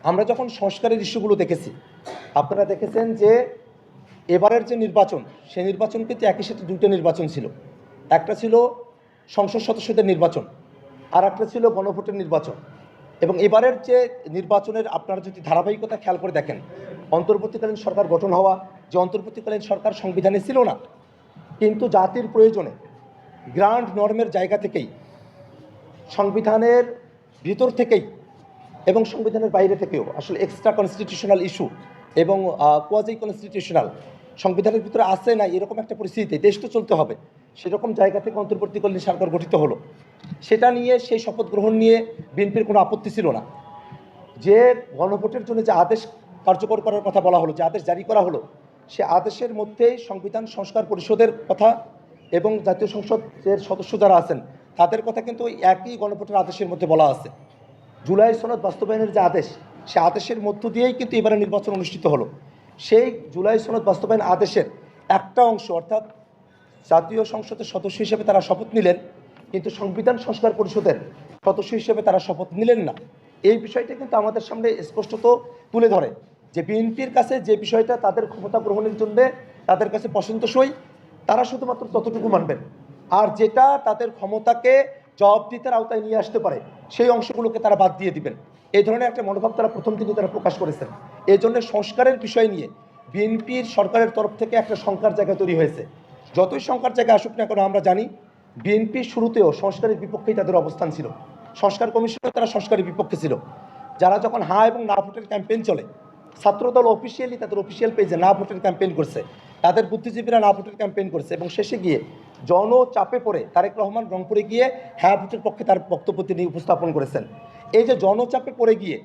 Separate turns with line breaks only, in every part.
আমরা যখন সংস্কারের ইস্যুগুলো দেখেছি, আপনারা দেখেছেন যে এবারের যে নির্বাচন, সেই নির্বাচন কিন্তু একই সাথে দুটো নির্বাচন ছিল। একটা ছিল সংসদ সদস্যদের নির্বাচন, আর একটা ছিল গণভোটের নির্বাচন। এবং এবারের যে নির্বাচনের আপনারা যদি ধারাবাহিকতা খেয়াল করে দেখেন, অন্তর্বর্তীকালীন সরকার গঠন হওয়া, যে অন্তর্বর্তীকালীন সরকার সংবিধানে ছিল না, কিন্তু জাতির প্রয়োজনে গ্রান্ড নর্মের জায়গা থেকেই, সংবিধানের ভিতর থেকেই এবং সংবিধানের বাইরে থেকেও আসলে এক্সট্রা কনস্টিটিউশনাল ইস্যু এবং কোয়াজি কনস্টিটিউশনাল সংবিধানের ভিতরে আসে না এরকম একটা পরিস্থিতিতে দেশ তো চলতে হবে, সেরকম জায়গা থেকে অন্তর্বর্তীকালীন সরকার গঠিত হলো। সেটা নিয়ে সেই শপথ গ্রহণ নিয়ে বিএনপির কোনো আপত্তি ছিল না। যে গণভোটের জন্য যে আদেশ কার্যকর করার কথা বলা হলো, যে আদেশ জারি করা হলো, সে আদেশের মধ্যেই সংবিধান সংস্কার পরিষদের কথা এবং জাতীয় সংসদের সদস্য যারা আছেন তাদের কথা কিন্তু ওই একই গণভোটের আদেশের মধ্যে বলা আছে। জুলাই সনদ বাস্তবায়নের যে আদেশ, সে আদেশের মধ্য দিয়েই কিন্তু এবারে নির্বাচন অনুষ্ঠিত হলো। সেই জুলাই সনদ বাস্তবায়ন আদেশের একটা অংশ, অর্থাৎ জাতীয় সংসদের সদস্য হিসেবে তারা শপথ নিলেন, কিন্তু সংবিধান সংস্কার পরিষদের সদস্য হিসেবে তারা শপথ নিলেন না। এই বিষয়টা কিন্তু আমাদের সামনে স্পষ্টত তুলে ধরে যে বিএনপির কাছে যে বিষয়টা তাদের ক্ষমতা গ্রহণের জন্য তাদের কাছে পছন্দসই, তারা শুধুমাত্র ততটুকু মানবেন, আর যেটা তাদের ক্ষমতাকে জবাবদিহিতার আওতায় নিয়ে আসতে পারে সেই অংশগুলোকে তারা বাদ দিয়ে দিবেন। এই ধরনের একটা মনোভাব তারা প্রথম থেকে তারা প্রকাশ করেছেন। এই জন্য সংস্কারের বিষয় নিয়ে বিএনপির সরকারের তরফ থেকে একটা শঙ্কার জায়গা তৈরি হয়েছে। যতই শঙ্কার জায়গা আসুক না কেন, আমরা জানি বিএনপি শুরুতেও সংস্কারের বিপক্ষেই তাদের অবস্থান ছিল। সংস্কার কমিশনেও তারা সংস্কারের বিপক্ষে ছিল। যারা যখন হ্যাঁ এবং না ভোটের ক্যাম্পেইন চলে, ছাত্রদল অফিসিয়ালি তাদের অফিসিয়াল পেজে না ভোটের ক্যাম্পেইন করছে, তাদের বুদ্ধিজীবীরা না ভোটের ক্যাম্পেইন করছে, এবং শেষে গিয়ে জনচাপে পড়ে তারেক রহমান রংপুরে গিয়ে হ্যাঁ ভোটের পক্ষে তার বক্তব্য তিনি উপস্থাপন করেছেন। এই যে জনচাপে পড়ে গিয়ে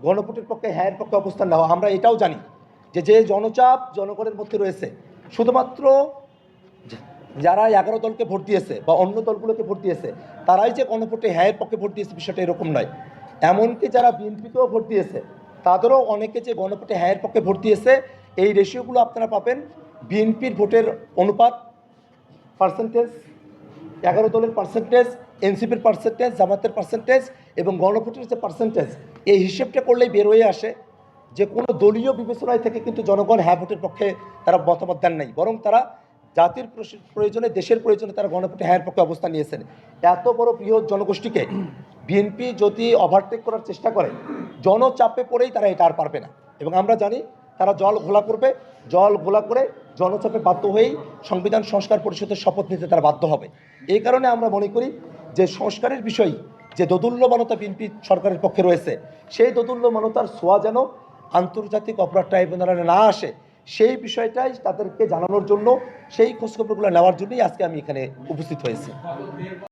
গণভোটের পক্ষে হ্যাঁর পক্ষে অবস্থান নেওয়া, আমরা এটাও জানি যে জনচাপ জনগণের মধ্যে রয়েছে, শুধুমাত্র যারা 11 দলকে ভোট দিয়েছে বা অন্য দলগুলোকে ভোট দিয়েছে তারাই যে গণভোটে হ্যাঁর পক্ষে ভোট দিয়েছে বিষয়টা এরকম নয়। এমনকি যারা বিএনপিকেও ভোট দিয়েছে তাদেরও অনেকে যে গণভোটে হ্যাঁর পক্ষে ভোট দিয়েছে, এই রেশিওগুলো আপনারা পাবেন বিএনপির ভোটের অনুপাত, পার্সেন্টেজ, 11 দলের পার্সেন্টেজ, এনসিপির পার্সেন্টেজ, জামাতের পার্সেন্টেজ এবং গণভোটের যে পার্সেন্টেজ, এই হিসেবটা করলেই বের হয়ে আসে যে কোনো দলীয় বিবেচনায় থেকে কিন্তু জনগণ হ্যাঁ ভোটের পক্ষে তারা মতামত দেন নাই, বরং তারা জাতির প্রয়োজনে, দেশের প্রয়োজনে তারা গণভোটে হ্যাঁর পক্ষে অবস্থান নিয়েছেন। এত বড় বৃহৎ জনগোষ্ঠীকে বিএনপি যদি ওভারটেক করার চেষ্টা করে, জনচাপে পড়েই তারা এটা আর পারবে না। এবং আমরা জানি তারা জল ঘোলা করবে, জল ঘোলা করে জনচাপে বাধ্য হয়েই সংবিধান সংস্কার পরিষদের শপথ নিতে তারা বাধ্য হবে। এই কারণে আমরা মনে করি যে সংস্কারের বিষয় যে দোদুল্যমানতা বিএনপি সরকারের পক্ষে রয়েছে, সেই দোদুল্যমানতার ছোঁয়া যেন আন্তর্জাতিক অপরাধ ট্রাইব্যুনালে না আসে, সেই বিষয়টাই তাদেরকে জানানোর জন্য, সেই খোঁজখবরগুলো নেওয়ার জন্যই আজকে আমি এখানে উপস্থিত হয়েছি।